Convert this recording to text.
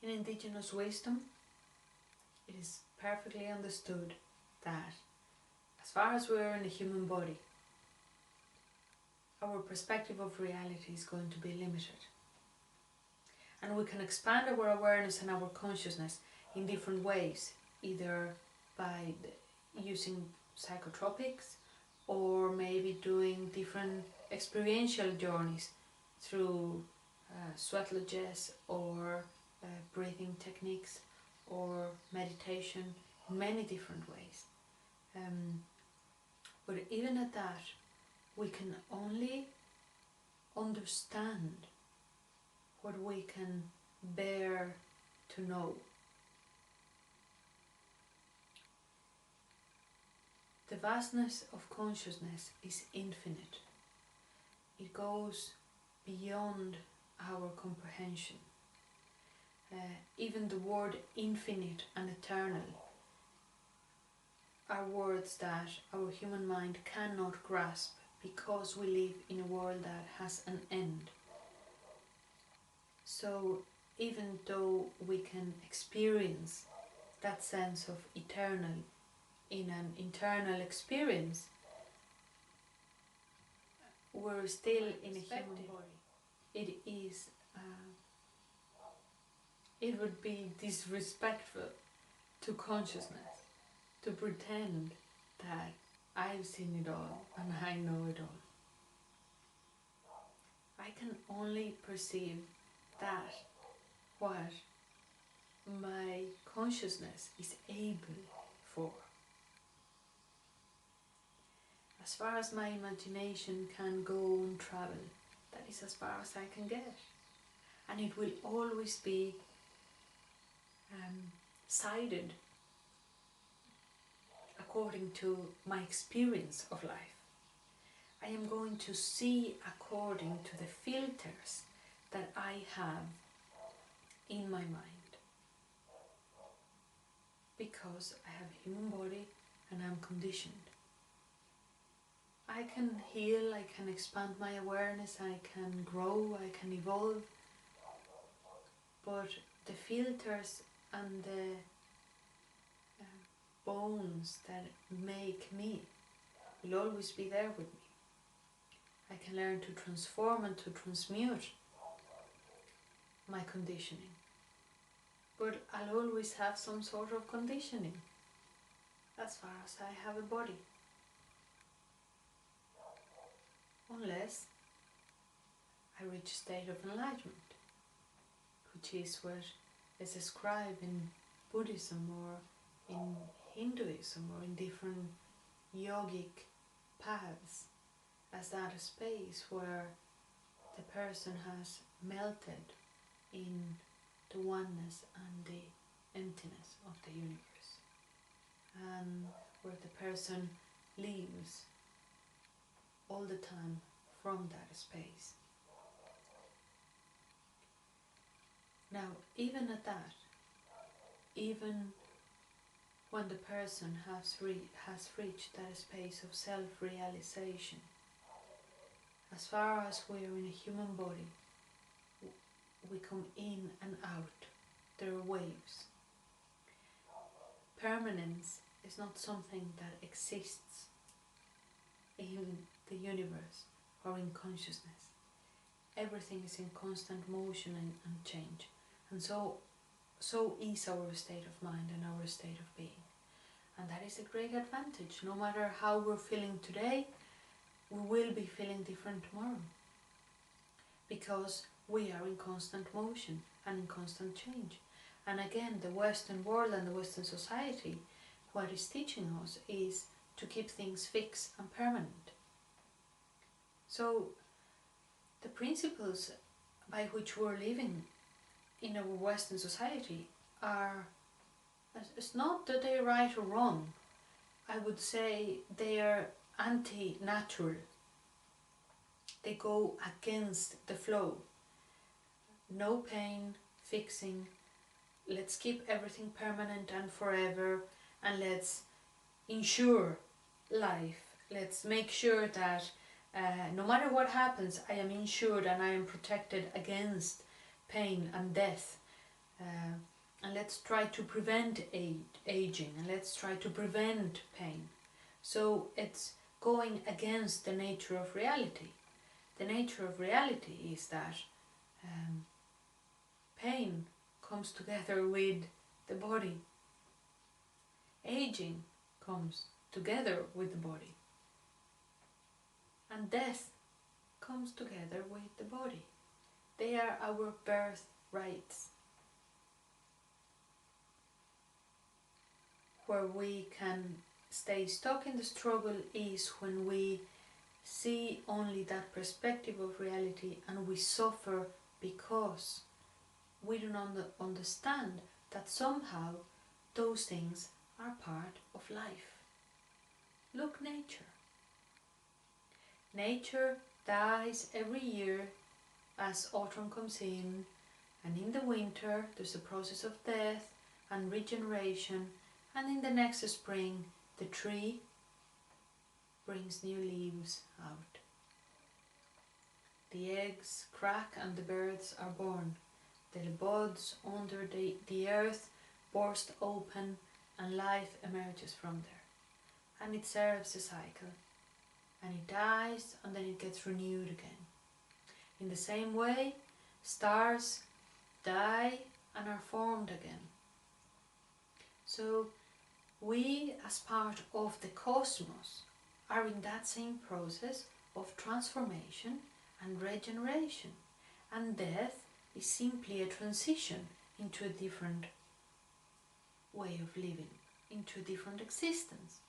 In indigenous wisdom, it is perfectly understood that as far as we're in a human body, our perspective of reality is going to be limited. And we can expand our awareness and our consciousness in different ways, either by using psychotropics or maybe doing different experiential journeys through sweat lodges or breathing techniques or meditation in many different ways. But even at that, we can only understand what we can bear to know. The vastness of consciousness is infinite. It goes beyond our comprehension. Even the word infinite and eternal are words that our human mind cannot grasp because we live in a world that has an end. So even though we can experience that sense of eternal in an internal experience, we're still in a human body. It would be disrespectful to consciousness to pretend that I've seen it all and I know it all. I can only perceive that what my consciousness is able for. As far as my imagination can go and travel, that is as far as I can get. And it will always be sided according to my experience of life. I am going to see according to the filters that I have in my mind. Because I have a human body and I'm conditioned. I can heal, I can expand my awareness, I can grow, I can evolve. But the filters and the bones that make me will always be there with me. I can learn to transform and to transmute my conditioning. But I'll always have some sort of conditioning as far as I have a body. Unless I reach a state of enlightenment, which is what is described in Buddhism or in Hinduism or in different yogic paths as that a space where the person has melted in the oneness and the emptiness of the universe, and where the person lives all the time from that space. Now, even at that, even when the person has reached that space of self-realization, as far as we are in a human body, we come in and out. There are waves. Permanence is not something that exists in the universe or in consciousness. Everything is in constant motion and change. And so is our state of mind and our state of being. And that is a great advantage. No matter how we're feeling today, we will be feeling different tomorrow. Because we are in constant motion and in constant change. And again, the Western world and the Western society, what is teaching us is to keep things fixed and permanent. So the principles by which we're living in our Western society are, it's not that they're right or wrong. I would say they are anti-natural. They go against the flow. No pain, fixing, let's keep everything permanent and forever, and let's ensure life. Let's make sure that no matter what happens, I am insured and I am protected against pain and death. and let's try to prevent aging, and let's try to prevent pain. So it's going against the nature of reality. The nature of reality is that pain comes together with the body. Aging comes together with the body. And death comes together with the body. They are our birth rights. Where we can stay stuck in the struggle is when we see only that perspective of reality and we suffer because we do not understand that somehow those things are part of life. Look, nature. Nature dies every year as autumn comes in, and in the winter there's a process of death and regeneration, and in the next spring the tree brings new leaves out. The eggs crack and the birds are born. The buds under the earth burst open and life emerges from there. And it serves a cycle. And it dies and then it gets renewed again. In the same way, stars die and are formed again. So we, as part of the cosmos, are in that same process of transformation and regeneration. And death is simply a transition into a different way of living, into a different existence.